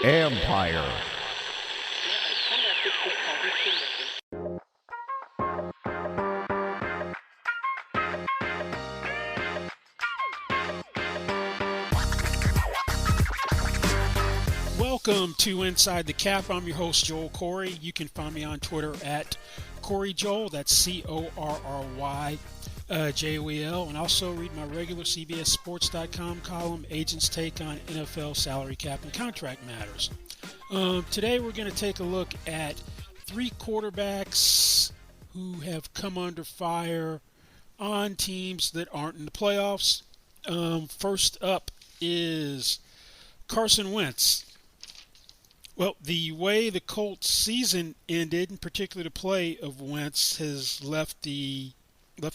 Empire. Welcome to Inside the Cap. I'm your host, Joel Corey. You can find me on Twitter at CoreyJoel. That's CorryJoel. And also read my regular CBSSports.com column, Agents Take on NFL Salary Cap and Contract Matters. Today we're going to take a look at three quarterbacks who have come under fire on teams that aren't in the playoffs. First up is Carson Wentz. Well, the way the Colts season ended, in particular the play of Wentz, has left a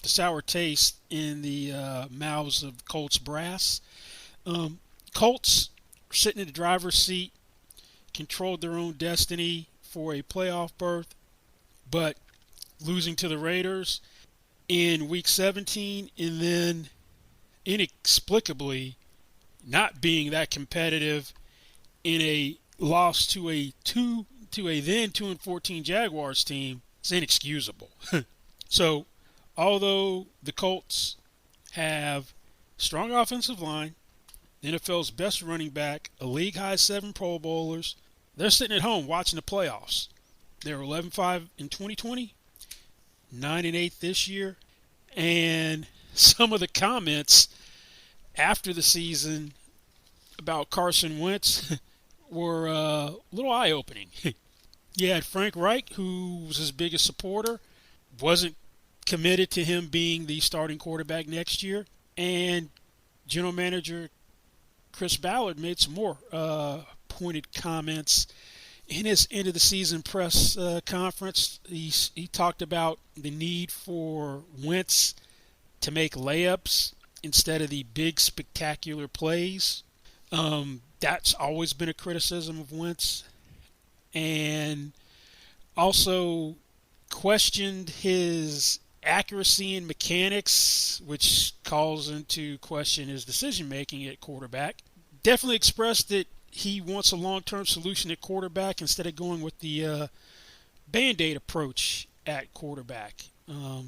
sour taste in the mouths of Colts brass. Colts are sitting in the driver's seat, controlled their own destiny for a playoff berth, but losing to the Raiders in Week 17, and then inexplicably not being that competitive in a loss to a then 2-14 Jaguars team is inexcusable. So, although the Colts have strong offensive line, the NFL's best running back, a league-high 7 Pro Bowlers, they're sitting at home watching the playoffs. They were 11-5 in 2020, 9-8 this year, and some of the comments after the season about Carson Wentz were a little eye-opening. You had Frank Reich, who was his biggest supporter, wasn't committed to him being the starting quarterback next year, and general manager Chris Ballard made some more pointed comments in his end-of-the-season press conference. He talked about the need for Wentz to make layups instead of the big, spectacular plays. That's always been a criticism of Wentz. And also questioned his accuracy and mechanics, which calls into question his decision-making at quarterback. Definitely expressed that he wants a long-term solution at quarterback instead of going with the Band-Aid approach at quarterback. Well,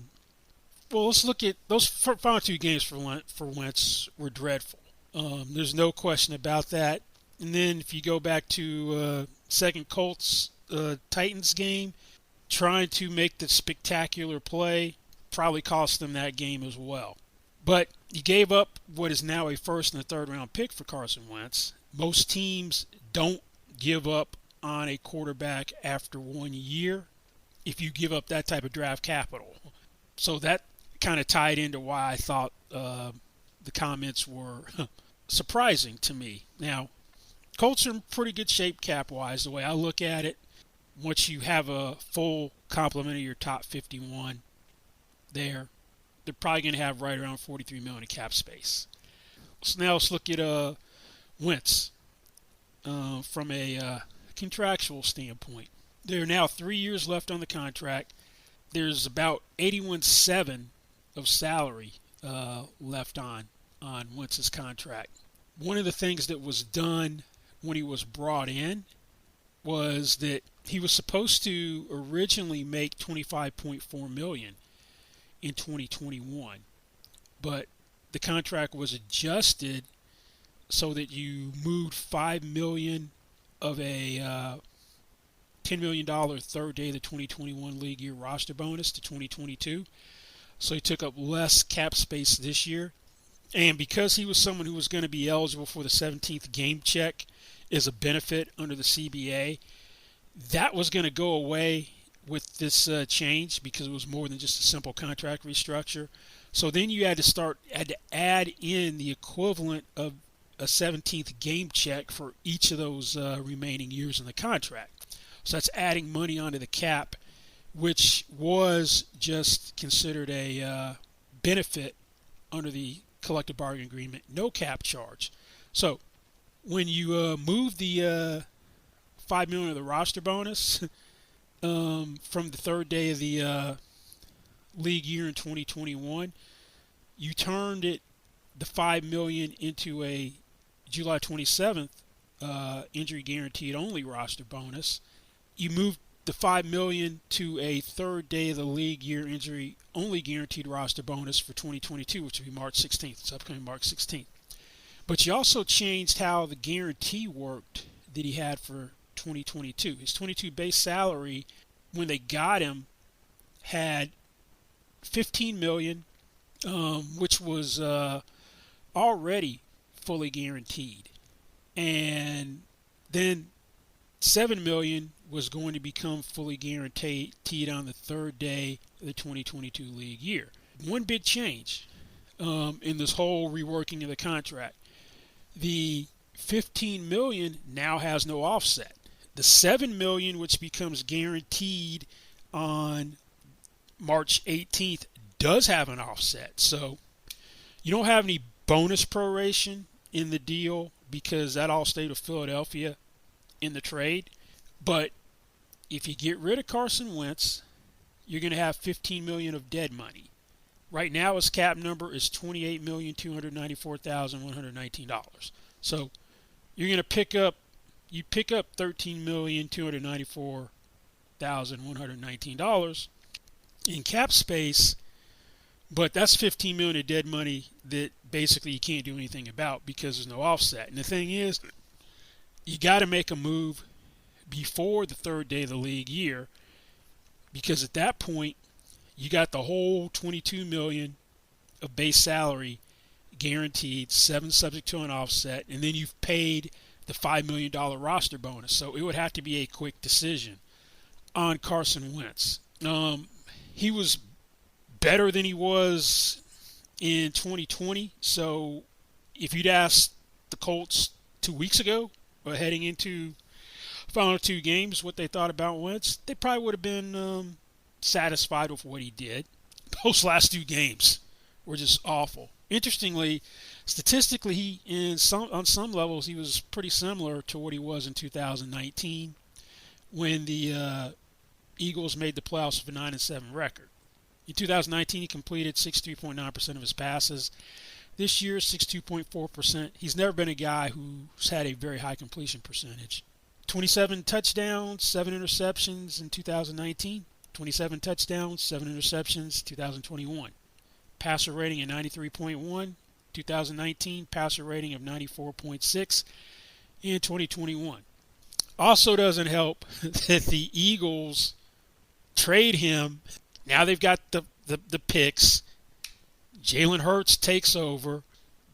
let's look at those final two games for Wentz were dreadful. There's no question about that. And then if you go back to second Colts Titans game, trying to make the spectacular play probably cost them that game as well. But you gave up what is now a first and a third round pick for Carson Wentz. Most teams don't give up on a quarterback after 1 year if you give up that type of draft capital. So that kind of tied into why I thought the comments were surprising to me. Now, Colts are in pretty good shape cap-wise, the way I look at it. Once you have a full complement of your top 51 there, they're probably going to have right around $43 million in cap space. So now let's look at Wentz from a contractual standpoint. There are now 3 years left on the contract. There's about $81.7 of salary left on Wentz's contract. One of the things that was done when he was brought in was that he was supposed to originally make $25.4 million in 2021, but the contract was adjusted so that you moved $5 million of a $10 million third day of the 2021 league year roster bonus to 2022. So he took up less cap space this year. And because he was someone who was going to be eligible for the 17th game check as a benefit under the CBA, that was going to go away with this change because it was more than just a simple contract restructure. So then you had to add in the equivalent of a 17th game check for each of those remaining years in the contract. So that's adding money onto the cap, which was just considered a benefit under the collective bargaining agreement, no cap charge. So when you move the $5 million of the roster bonus from the third day of the league year in 2021, you turned the $5 million into a July 27th injury guaranteed only roster bonus. You moved the $5 million to a third day of the league year injury only guaranteed roster bonus for 2022, which will be March 16th. It's upcoming March 16th. But you also changed how the guarantee worked that he had for 2022. His 22 base salary, when they got him, had $15 million, which was already fully guaranteed, and then $7 million was going to become fully guaranteed on the third day of the 2022 league year. One big change in this whole reworking of the contract: the $15 million now has no offset. The $7 million, which becomes guaranteed on March 18th, does have an offset. So you don't have any bonus proration in the deal because that all stayed with Philadelphia in the trade. But if you get rid of Carson Wentz, you're going to have $15 million of dead money. Right now his cap number is $28,294,119. So you're going to pick up $13,294,119 in cap space, but that's $15 million of dead money that basically you can't do anything about because there's no offset. And the thing is, you got to make a move before the third day of the league year, because at that point you got the whole $22 million of base salary guaranteed, 7 subject to an offset, and then you've paid the $5 million roster bonus. So it would have to be a quick decision on Carson Wentz. He was better than he was in 2020. So if you'd asked the Colts 2 weeks ago, or heading into final 2 games, what they thought about Wentz, they probably would have been satisfied with what he did. Those last 2 games were just awful. Interestingly, statistically, on some levels, he was pretty similar to what he was in 2019 when the Eagles made the playoffs with a 9-7 record. In 2019, he completed 63.9% of his passes. This year, 62.4%. He's never been a guy who's had a very high completion percentage. 27 touchdowns, 7 interceptions in 2019. 27 touchdowns, 7 interceptions, 2021. Passer rating of 93.1. 2019, passer rating of 94.6 in 2021. Also doesn't help that the Eagles trade him. Now they've got the picks. Jalen Hurts takes over.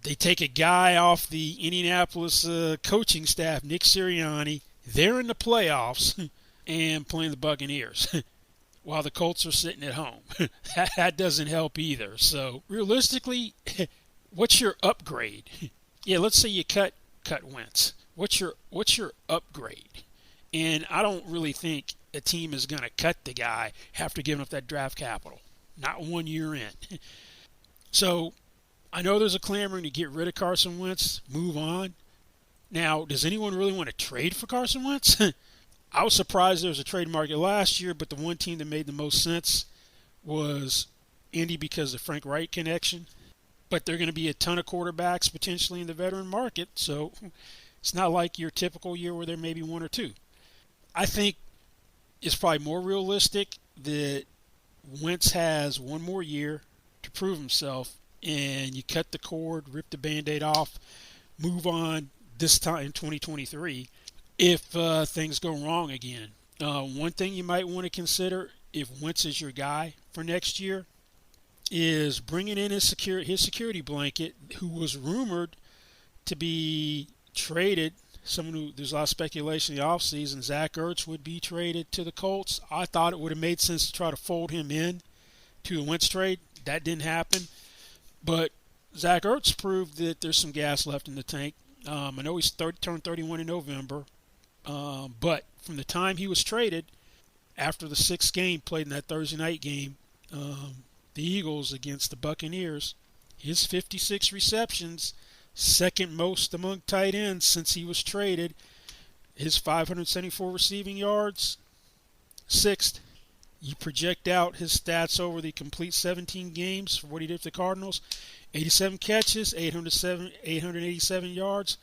They take a guy off the Indianapolis coaching staff, Nick Sirianni. They're in the playoffs and playing the Buccaneers while the Colts are sitting at home. That doesn't help either. So realistically, what's your upgrade? Yeah, let's say you cut Wentz. What's your upgrade? And I don't really think a team is going to cut the guy after giving up that draft capital. Not 1 year in. So I know there's a clamoring to get rid of Carson Wentz, move on. Now, does anyone really want to trade for Carson Wentz? I was surprised there was a trade market last year, but the one team that made the most sense was Indy because of the Frank Wright connection. But there are going to be a ton of quarterbacks potentially in the veteran market, so it's not like your typical year where there may be 1 or 2. I think it's probably more realistic that Wentz has 1 more year to prove himself, and you cut the cord, rip the Band-Aid off, move on this time in 2023 if things go wrong again. One thing you might want to consider if Wentz is your guy for next year is bringing in his security blanket, who was rumored to be traded. There's a lot of speculation in the offseason. Zach Ertz would be traded to the Colts. I thought it would have made sense to try to fold him in to the Wentz trade. That didn't happen. But Zach Ertz proved that there's some gas left in the tank. I know he's turned 31 in November. But from the time he was traded, after the 6th game played in that Thursday night game, the Eagles against the Buccaneers, his 56 receptions, second most among tight ends since he was traded. His 574 receiving yards, 6th. You project out his stats over the complete 17 games for what he did for the Cardinals. 87 catches, 887 yards.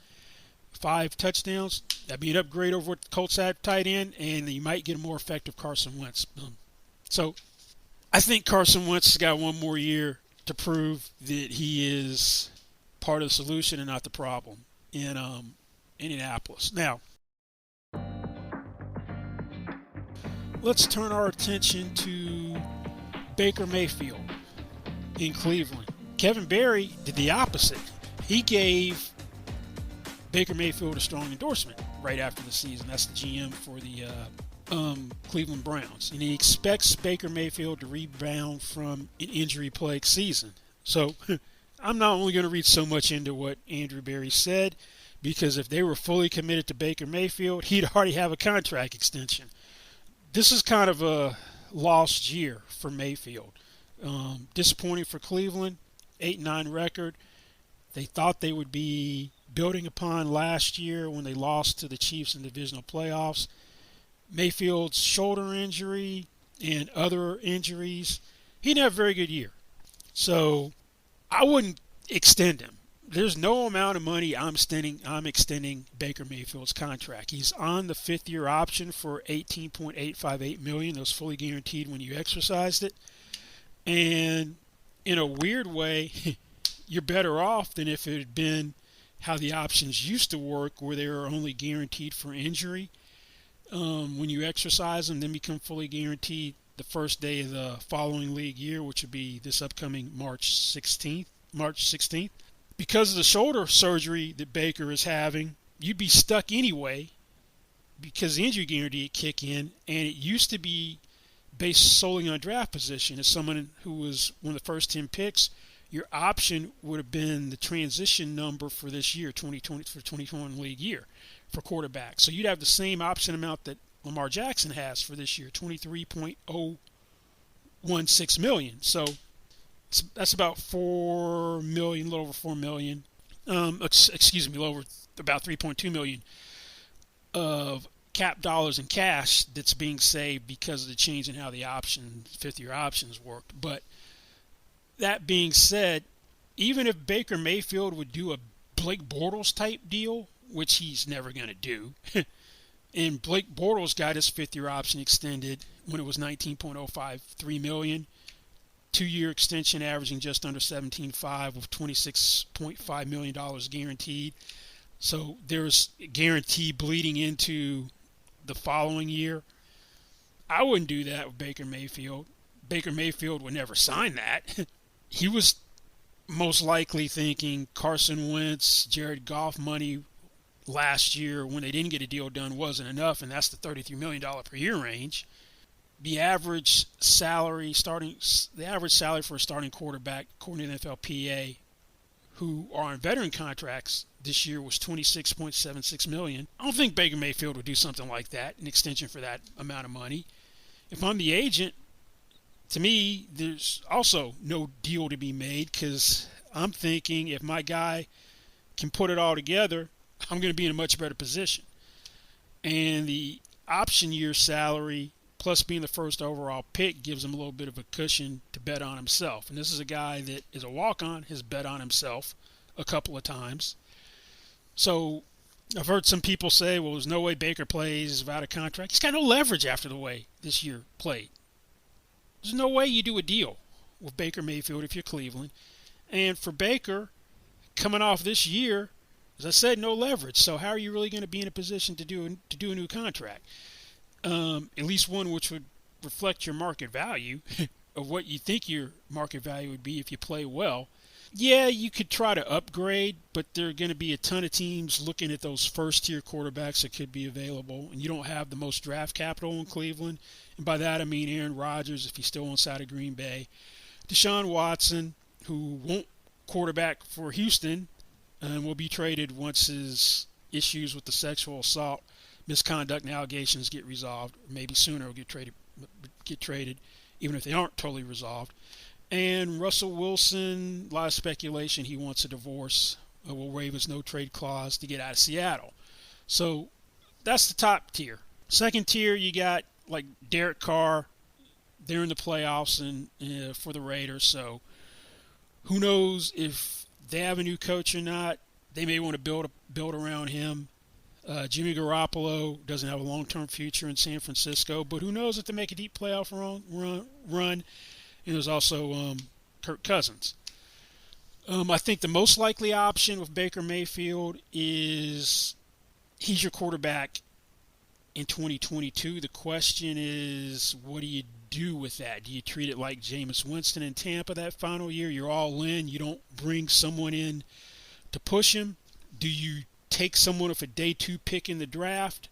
5 touchdowns. That'd be an upgrade over what the Colts had tight end, and you might get a more effective Carson Wentz. So I think Carson Wentz has got one more year to prove that he is part of the solution and not the problem in Indianapolis. Now, let's turn our attention to Baker Mayfield in Cleveland. Kevin Berry did the opposite. He gave Baker Mayfield a strong endorsement right after the season. That's the GM for the Cleveland Browns. And he expects Baker Mayfield to rebound from an injury-plagued season. So I'm not only going to read so much into what Andrew Berry said, because if they were fully committed to Baker Mayfield, he'd already have a contract extension. This is kind of a lost year for Mayfield. Disappointing for Cleveland, 8-9 record. They thought they would be building upon last year when they lost to the Chiefs in the divisional playoffs. Mayfield's shoulder injury and other injuries, he didn't have a very good year. So I wouldn't extend him. There's no amount of money I'm extending Baker Mayfield's contract. He's on the 5th-year option for $18.858 million. That was fully guaranteed when you exercised it. And in a weird way, you're better off than if it had been how the options used to work, where they were only guaranteed for injury. When you exercise them, then become fully guaranteed the first day of the following league year, which would be this upcoming March 16th. Because of the shoulder surgery that Baker is having, you'd be stuck anyway because the injury guarantee would kick in, and it used to be based solely on draft position. As someone who was one of the first 10 picks, your option would have been the transition number for this year, 2020 for 2021 league year for quarterback. So you'd have the same option amount that Lamar Jackson has for this year, $23.016 million. So that's about $4 million, a little over $4 million. About $3.2 million of cap dollars in cash that's being saved because of the change in how the 5th-year options worked. But that being said, even if Baker Mayfield would do a Blake Bortles type deal, which he's never going to do, and Blake Bortles got his 5th-year option extended when it was $19.053 million. 2-year extension averaging just under $17.5 with $26.5 million guaranteed. So there's a guarantee bleeding into the following year. I wouldn't do that with Baker Mayfield. Baker Mayfield would never sign that. He was most likely thinking Carson Wentz, Jared Goff money last year when they didn't get a deal done wasn't enough, and that's the $33 million per year range. The average salary for a starting quarterback, according to NFLPA, who are on veteran contracts this year, was $26.76 million. I don't think Baker Mayfield would do something like that, an extension for that amount of money. If I'm the agent, to me, there's also no deal to be made, because I'm thinking if my guy can put it all together, I'm going to be in a much better position. And the option year salary, plus being the first overall pick, gives him a little bit of a cushion to bet on himself. And this is a guy that is a walk-on, has bet on himself a couple of times. So I've heard some people say, well, there's no way Baker plays without a contract. He's got no leverage after the way this year played. There's no way you do a deal with Baker Mayfield if you're Cleveland. And for Baker, coming off this year, as I said, no leverage. So how are you really going to be in a position to do a new contract? At least one which would reflect your market value of what you think your market value would be if you play well. Yeah, you could try to upgrade, but there are going to be a ton of teams looking at those first-tier quarterbacks that could be available, and you don't have the most draft capital in Cleveland. And by that I mean Aaron Rodgers, if he's still inside of Green Bay. Deshaun Watson, who won't quarterback for Houston and will be traded once his issues with the sexual assault, misconduct and allegations get resolved. Maybe sooner will get traded, even if they aren't totally resolved. And Russell Wilson, a lot of speculation, he wants a divorce, will waive his no-trade clause to get out of Seattle. So that's the top tier. Second tier, you got like Derek Carr. They're in the playoffs and for the Raiders, so who knows if they have a new coach or not. they may want to build around him. Jimmy Garoppolo doesn't have a long-term future in San Francisco, but who knows if they make a deep playoff run. And there's also Kirk Cousins. I think the most likely option with Baker Mayfield is he's your quarterback in 2022. The question is, what do you do with that? Do you treat it like Jameis Winston in Tampa that final year? You're all in. You don't bring someone in to push him. Do you take someone with a day 2 pick in the draft?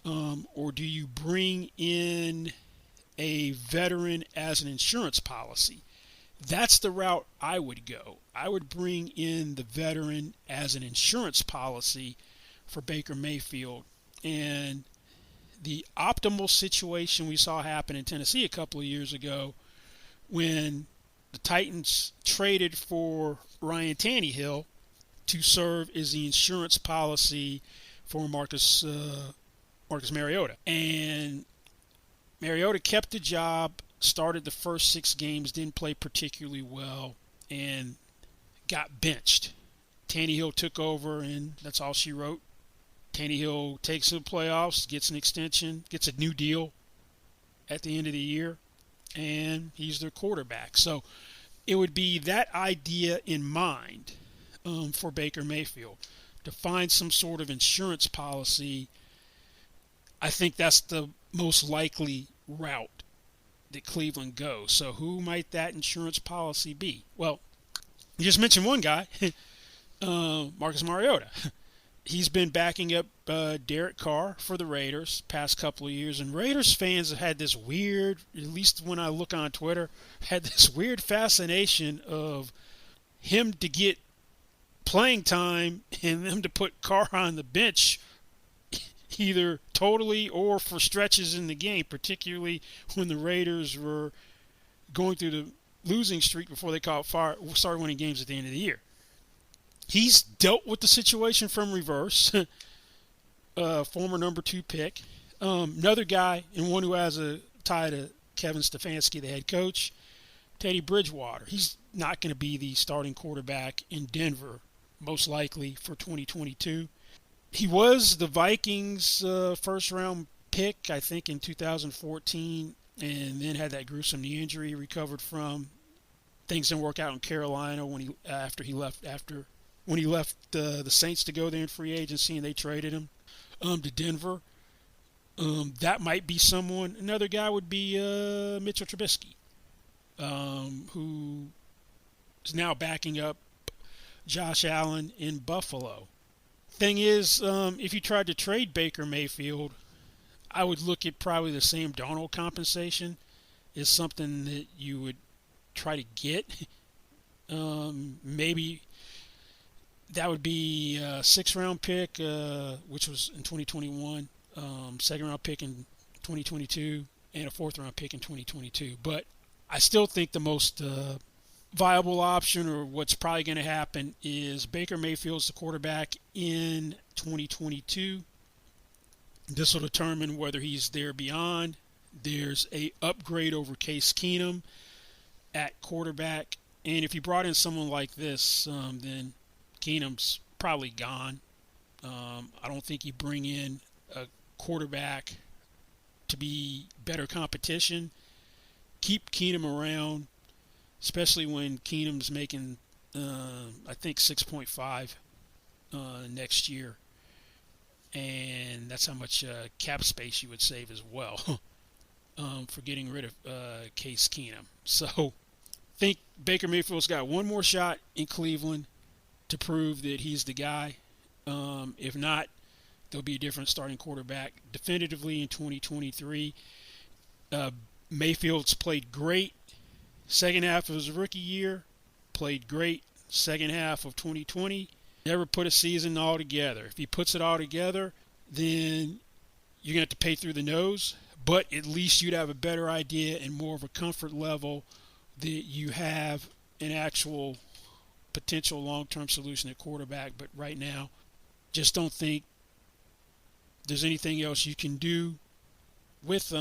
Or do you bring in a veteran as an insurance policy? That's the route I would go. I would bring in the veteran as an insurance policy for Baker Mayfield. And the optimal situation we saw happen in Tennessee a couple of years ago when the Titans traded for Ryan Tannehill to serve as the insurance policy for Marcus Mariota. And Mariota kept the job, started the first 6 games, didn't play particularly well, and got benched. Tannehill took over, and that's all she wrote. Tannehill takes the playoffs, gets an extension, gets a new deal at the end of the year, and he's their quarterback. So it would be that idea in mind for Baker Mayfield, to find some sort of insurance policy. I think that's the most likely route that Cleveland goes. So who might that insurance policy be? Well, you just mentioned one guy, Marcus Mariota. He's been backing up Derek Carr for the Raiders past couple of years, and Raiders fans have had this weird, at least when I look on Twitter, had this weird fascination of him to get playing time and them to put Carr on the bench either totally or for stretches in the game, particularly when the Raiders were going through the losing streak before they started winning games at the end of the year. He's dealt with the situation from reverse, former number 2 pick. Another guy, and one who has a tie to Kevin Stefanski, the head coach, Teddy Bridgewater. He's not going to be the starting quarterback in Denver, most likely, for 2022. He was the Vikings' first-round pick, I think, in 2014, and then had that gruesome knee injury he recovered from. Things didn't work out in Carolina when he left the Saints to go there in free agency, and they traded him to Denver. That might be someone. Another guy would be Mitchell Trubisky, who is now backing up Josh Allen in Buffalo. Thing is, if you tried to trade Baker Mayfield, I would look at probably the Sam Darnold compensation is something that you would try to get. Maybe that would be a 6th-round pick, which was in 2021, 2nd-round pick in 2022, and a 4th-round pick in 2022. But I still think the most viable option, or what's probably going to happen, is Baker Mayfield's the quarterback in 2022. This will determine whether he's there beyond. There's a upgrade over Case Keenum at quarterback, and if you brought in someone like this, then Keenum's probably gone. I don't think you bring in a quarterback to be better competition. Keep Keenum around, especially when Keenum's making, I think, 6.5 next year. And that's how much cap space you would save as well for getting rid of Case Keenum. So I think Baker Mayfield's got one more shot in Cleveland to prove that he's the guy. If not, there'll be a different starting quarterback definitively in 2023. Mayfield's played great second half of his rookie year, played great second half of 2020. Never put a season all together. If he puts it all together, then you're going to have to pay through the nose, but at least you'd have a better idea and more of a comfort level that you have an actual potential long-term solution at quarterback. But right now, just don't think there's anything else you can do with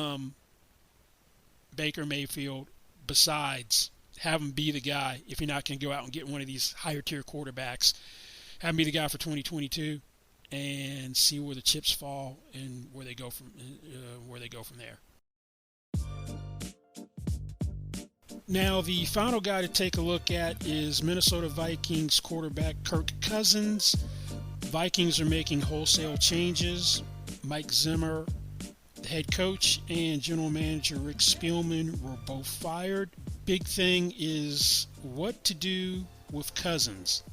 Baker Mayfield besides have him be the guy if you're not going to go out and get one of these higher-tier quarterbacks have him be the guy for 2022, and see where the chips fall and where they go from there. Now, the final guy to take a look at is Minnesota Vikings quarterback Kirk Cousins. Vikings are making wholesale changes. Mike Zimmer, the head coach, and general manager Rick Spielman were both fired. Big thing is what to do with Cousins.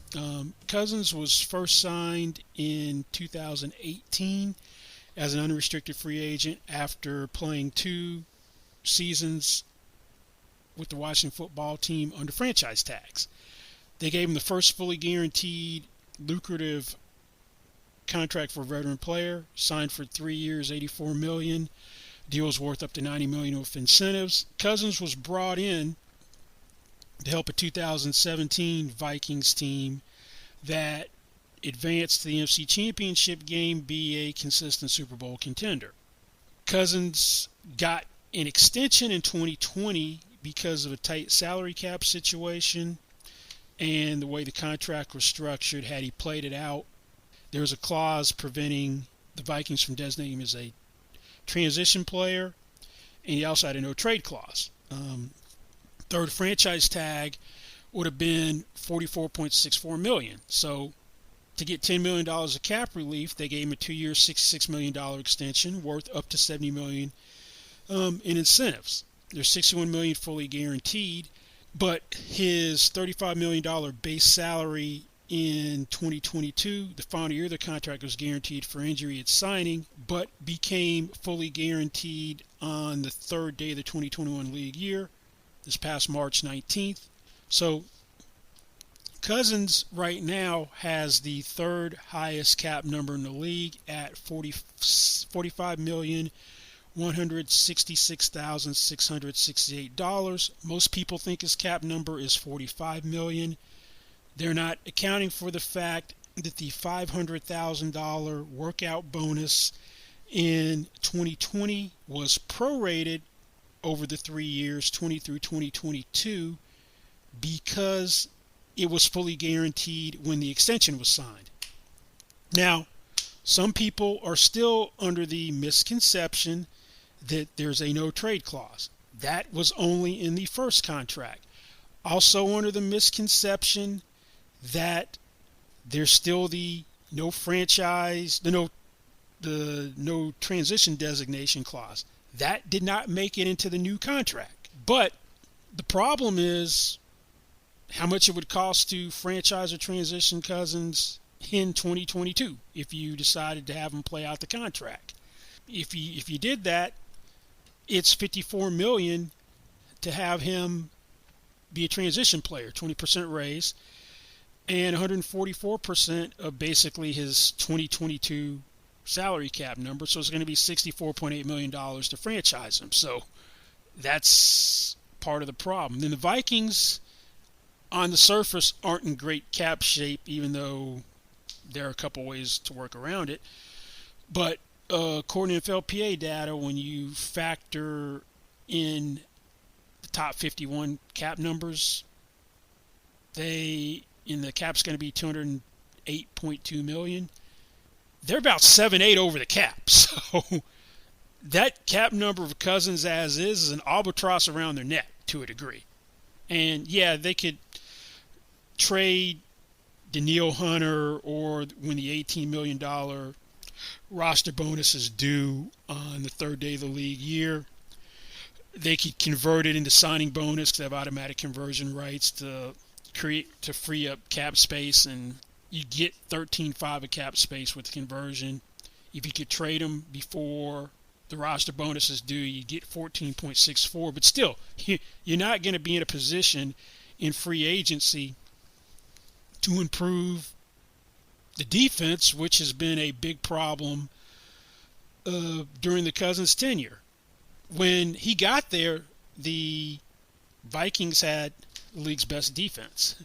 Cousins was first signed in 2018 as an unrestricted free agent after playing 2 seasons with the Washington football team under franchise tags. They gave him the first fully guaranteed, lucrative contract for a veteran player, signed for 3 years, $84 million. Deal was worth up to $90 million with incentives. Cousins was brought in to help a 2017 Vikings team that advanced to the NFC Championship game be a consistent Super Bowl contender. Cousins got an extension in 2020 because of a tight salary cap situation and the way the contract was structured. Had he played it out, there was a clause preventing the Vikings from designating him as a transition player, and he also had a no-trade clause. Third franchise tag would have been $44.64 million. So to get $10 million of cap relief, they gave him a 2-year, $66 million extension worth up to $70 million in incentives. There's $61 million fully guaranteed, but his $35 million base salary in 2022, the final year of the contract, was guaranteed for injury at signing, but became fully guaranteed on the third day of the 2021 league year, this past March 19th. So Cousins right now has the third highest cap number in the league at $45,166,668. Most people think his cap number is $45 million. They're not accounting for the fact that the $500,000 workout bonus in 2020 was prorated over the 3 years, 20 through 2022, because it was fully guaranteed when the extension was signed. Now, some people are still under the misconception that there's a no-trade clause. That was only in the first contract. Also under the misconception that there's still the no franchise, the no transition designation clause. That did not make it into the new contract. But the problem is how much it would cost to franchise or transition Cousins in 2022 if you decided to have him play out the contract. If you did that, it's $54 million to have him be a transition player, 20% raise, and 144% of basically his 2022 salary cap number. So it's going to be $64.8 million to franchise him. So that's part of the problem. Then the Vikings, on the surface, aren't in great cap shape, even though there are a couple ways to work around it. But according to FLPA data, when you factor in the top 51 cap numbers, the cap's going to be $208.2 million. They're about 7-8 over the cap. So that cap number of Cousins as is an albatross around their neck to a degree. And yeah, they could trade Danielle Hunter, or when the $18 million roster bonus is due on the third day of the league year, they could convert it into signing bonus because they have automatic conversion rights to free up cap space, and you get 13.5 of cap space with the conversion. If you could trade them before the roster bonus is due, you get 14.64. But still, you're not going to be in a position in free agency to improve the defense, which has been a big problem during the Cousins tenure. When he got there, the Vikings had the league's best defense.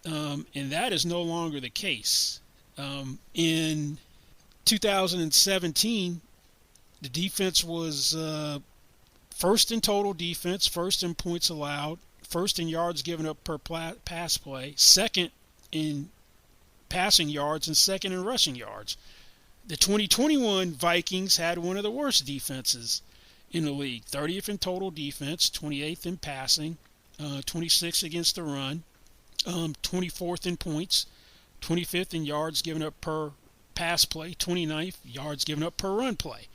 And that is no longer the case. In 2017, the defense was first in total defense, first in points allowed, first in yards given up per pass play, second in passing yards and second in rushing yards. The 2021 Vikings had one of the worst defenses in the league. 30th in total defense, 28th in passing, 26th against the run, 24th in points, 25th in yards given up per pass play, 29th yards given up per run play.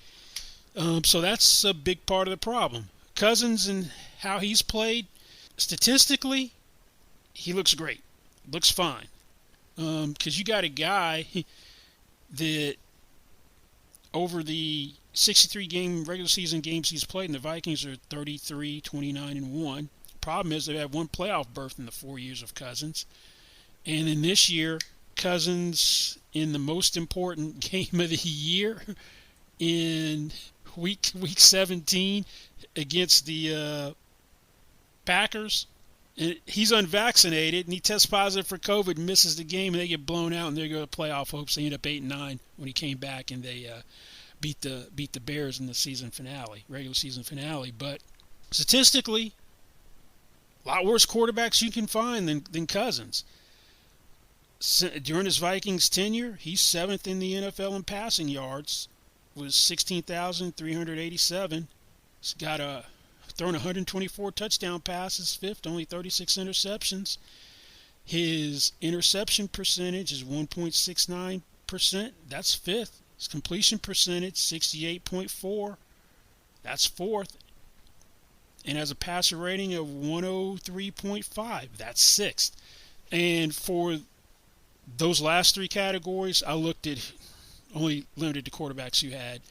So that's a big part of the problem. Cousins and how he's played, statistically, he looks great. Looks fine. Because you got a guy that over the 63 game regular season games he's played, and the Vikings are 33, 29, and 1. Problem is they have one playoff berth in the 4 years of Cousins. And in this year, Cousins in the most important game of the year in week 17 against the Packers. And he's unvaccinated, and he tests positive for COVID, misses the game, and they get blown out, and they go to playoff hopes. They end up 8-9 when he came back, and they beat the Bears in the season finale, regular season finale. But statistically, a lot worse quarterbacks you can find than Cousins. During his Vikings tenure, he's 7th in the NFL in passing yards, with 16,387. He's got thrown 124 touchdown passes, 5th, only 36 interceptions. His interception percentage is 1.69%. That's 5th. His completion percentage, 68.4. That's 4th. And has a passer rating of 103.5. That's 6th. And for those last three categories, I looked at only limited to quarterbacks who had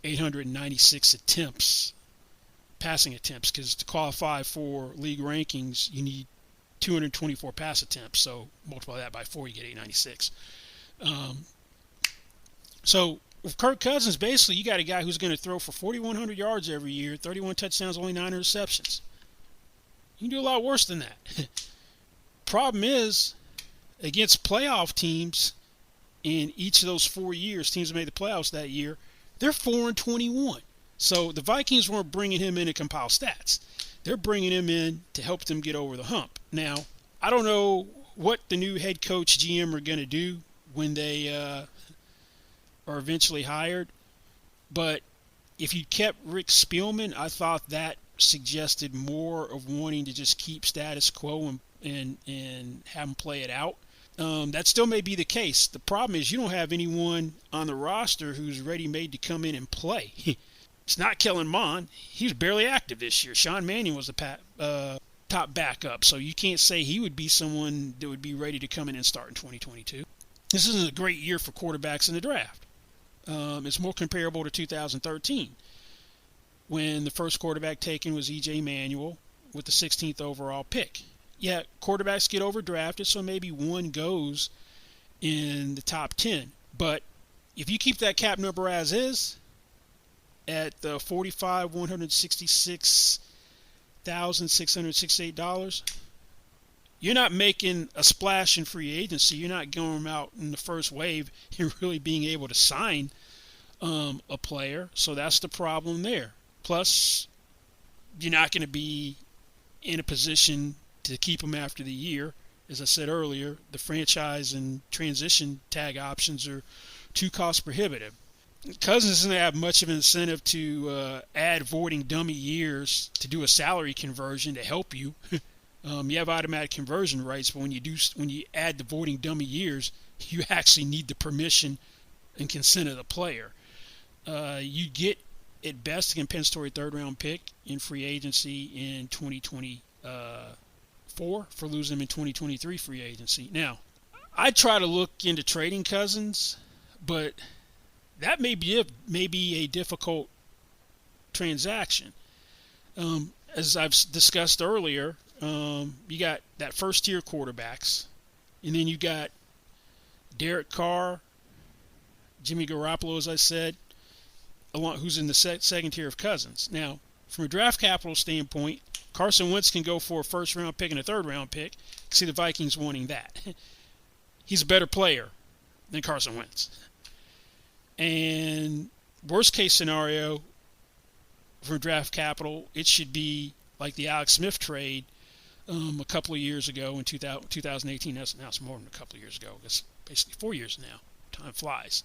896 attempts, passing attempts, because to qualify for league rankings, you need 224 pass attempts. So multiply that by 4, you get 896. So with Kirk Cousins, basically, you got a guy who's going to throw for 4,100 yards every year, 31 touchdowns, only 9 interceptions. You can do a lot worse than that. Problem is, against playoff teams in each of those 4 years, teams that made the playoffs that year, they're 4-21. So the Vikings weren't bringing him in to compile stats. They're bringing him in to help them get over the hump. Now, I don't know what the new head coach, GM, are going to do when they are eventually hired. But if you kept Rick Spielman, I thought that suggested more of wanting to just keep status quo and have him play it out. That still may be the case. The problem is you don't have anyone on the roster who's ready-made to come in and play. It's not Kellen Mond. He was barely active this year. Sean Mannion was the top backup, so you can't say he would be someone that would be ready to come in and start in 2022. This isn't a great year for quarterbacks in the draft. It's more comparable to 2013, when the first quarterback taken was E.J. Manuel with the 16th overall pick. Yeah, quarterbacks get overdrafted, so maybe one goes in the top 10. But if you keep that cap number as is, at the $45,166,668, you're not making a splash in free agency. You're not going out in the first wave and really being able to sign a player. So that's the problem there. Plus, you're not going to be in a position to keep him after the year. As I said earlier, the franchise and transition tag options are too cost prohibitive. Cousins doesn't have much of an incentive to add voiding dummy years to do a salary conversion to help you. You have automatic conversion rights, but when you add the voiding dummy years, you actually need the permission and consent of the player. You get at best a compensatory third-round pick in free agency in 2024 for losing him in 2023 free agency. Now, I try to look into trading Cousins, but that may be a difficult transaction. As I've discussed earlier, you got that first-tier quarterbacks, and then you got Derek Carr, Jimmy Garoppolo, as I said, who's in the second tier of Cousins. Now, from a draft capital standpoint, Carson Wentz can go for a first-round pick and a third-round pick. See the Vikings wanting that. He's a better player than Carson Wentz. And worst-case scenario for draft capital, it should be like the Alex Smith trade a couple of years ago in 2018. Now it's more than a couple of years ago. It's basically 4 years now. Time flies.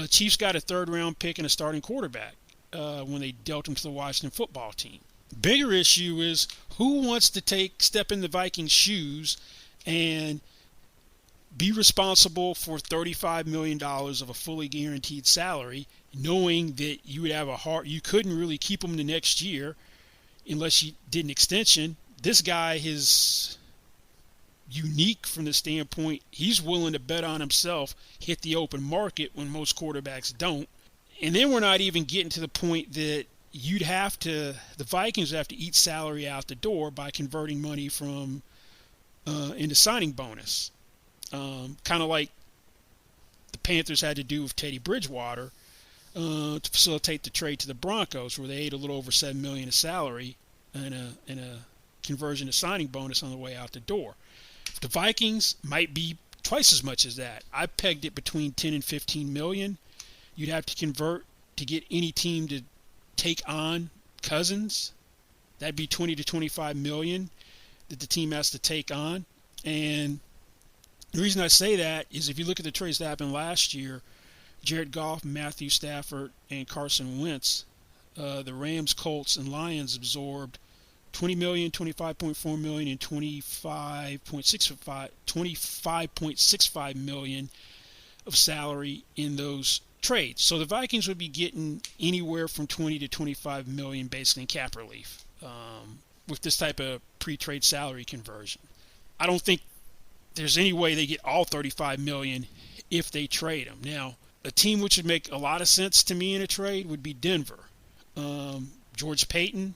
Chiefs got a third-round pick and a starting quarterback when they dealt him to the Washington football team. Bigger issue is who wants to step in the Vikings' shoes and be responsible for $35 million of a fully guaranteed salary, knowing that you would have you couldn't really keep him the next year unless you did an extension. This guy is unique from the standpoint he's willing to bet on himself, hit the open market when most quarterbacks don't. And then we're not even getting to the point that the Vikings would have to eat salary out the door by converting money from into signing bonus. Kind of like the Panthers had to do with Teddy Bridgewater to facilitate the trade to the Broncos, where they ate a little over $7 million of salary and a conversion to signing bonus on the way out the door. The Vikings might be twice as much as that. I pegged it between 10 and 15 million. You'd have to convert to get any team to take on Cousins. That'd be 20 to 25 million that the team has to take on. And the reason I say that is if you look at the trades that happened last year, Jared Goff, Matthew Stafford, and Carson Wentz, the Rams, Colts, and Lions absorbed $20 million, $25.4 million, and $25.65 million of salary in those trades. So the Vikings would be getting anywhere from 20 to 25 million basically in cap relief with this type of pre-trade salary conversion. I don't think there's any way they get all 35 million if they trade him. Now, a team which would make a lot of sense to me in a trade would be Denver. George Payton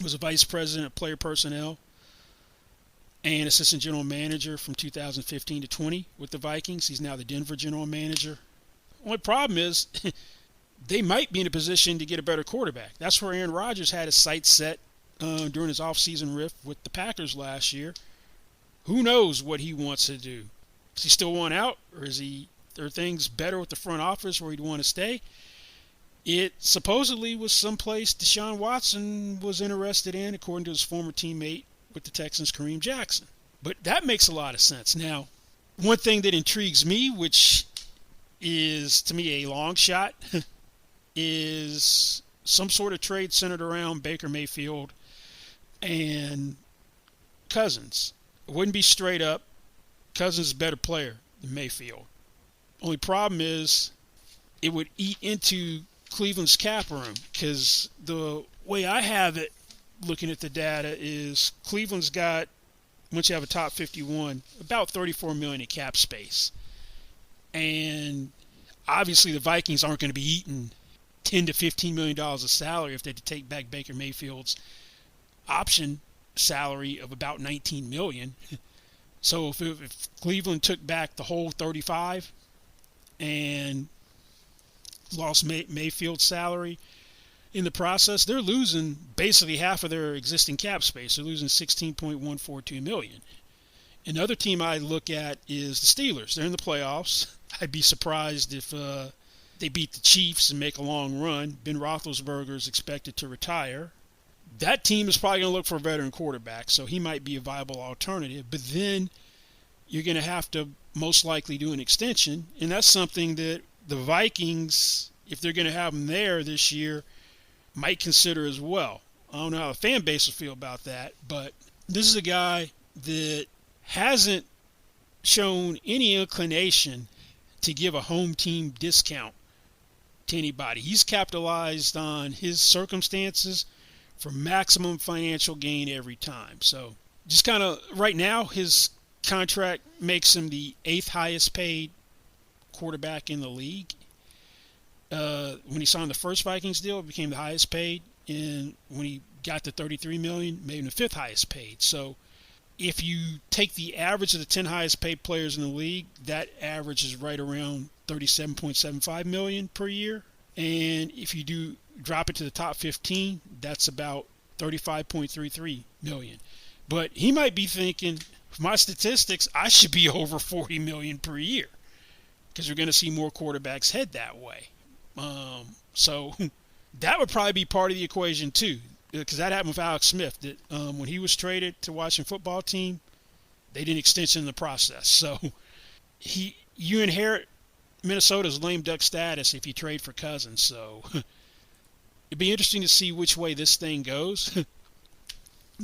was a vice president of player personnel and assistant general manager from 2015 to 20 with the Vikings. He's now the Denver general manager. Only problem is they might be in a position to get a better quarterback. That's where Aaron Rodgers had his sights set during his offseason rift with the Packers last year. Who knows what he wants to do? Does he still want out, or are things better with the front office where he'd want to stay? It supposedly was someplace Deshaun Watson was interested in, according to his former teammate with the Texans, Kareem Jackson. But that makes a lot of sense. Now, one thing that intrigues me, which is to me a long shot, is some sort of trade centered around Baker Mayfield and Cousins. It wouldn't be straight up. Cousins is a better player than Mayfield. Only problem is it would eat into Cleveland's cap room, because the way I have it looking at the data is Cleveland's got, once you have a top 51, about 34 million in cap space. And obviously the Vikings aren't going to be eating $10 to $15 million of salary if they had to take back Baker Mayfield's option salary of about 19 million. So if Cleveland took back the whole 35 and lost Mayfield's salary in the process, they're losing basically half of their existing cap space. They're losing 16.142 million. Another team I look at is the Steelers. They're in the playoffs. I'd be surprised if they beat the Chiefs and make a long run. Ben Roethlisberger is expected to retire. That team is probably going to look for a veteran quarterback, so he might be a viable alternative. But then you're going to have to most likely do an extension, and that's something that the Vikings, if they're going to have him there this year, might consider as well. I don't know how the fan base will feel about that, but this is a guy that hasn't shown any inclination to give a home team discount to anybody. He's capitalized on his circumstances for maximum financial gain every time. So just kind of right now, his contract makes him the 8th highest paid quarterback in the league. When he signed the first Vikings deal, it became the highest paid, and when he got to 33 million, made him the 5th highest paid. So if you take the average of the 10 highest paid players in the league, that average is right around 37.75 million per year. And if you drop it to the top 15, that's about 35.33 million. But he might be thinking, for my statistics, I should be over 40 million per year, because we're going to see more quarterbacks head that way. So that would probably be part of the equation too, because that happened with Alex Smith. That when he was traded to Washington football team, they did an extension in the process. So you inherit Minnesota's lame duck status if you trade for Cousins. So it'd be interesting to see which way this thing goes.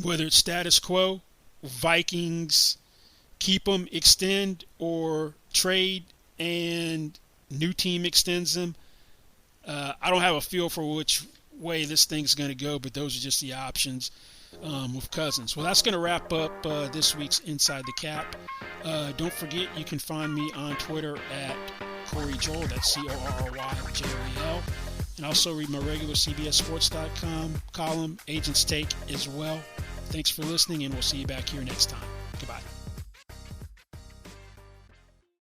Whether it's status quo, Vikings keep them, extend, or trade and new team extends them. I don't have a feel for which way this thing's going to go, but those are just the options with Cousins. Well, that's going to wrap up this week's Inside the Cap. Don't forget, you can find me on Twitter at Corey Joel. That's CORRYJOEL. And also read my regular CBSSports.com column, Agent's Take, as well. Thanks for listening, and we'll see you back here next time.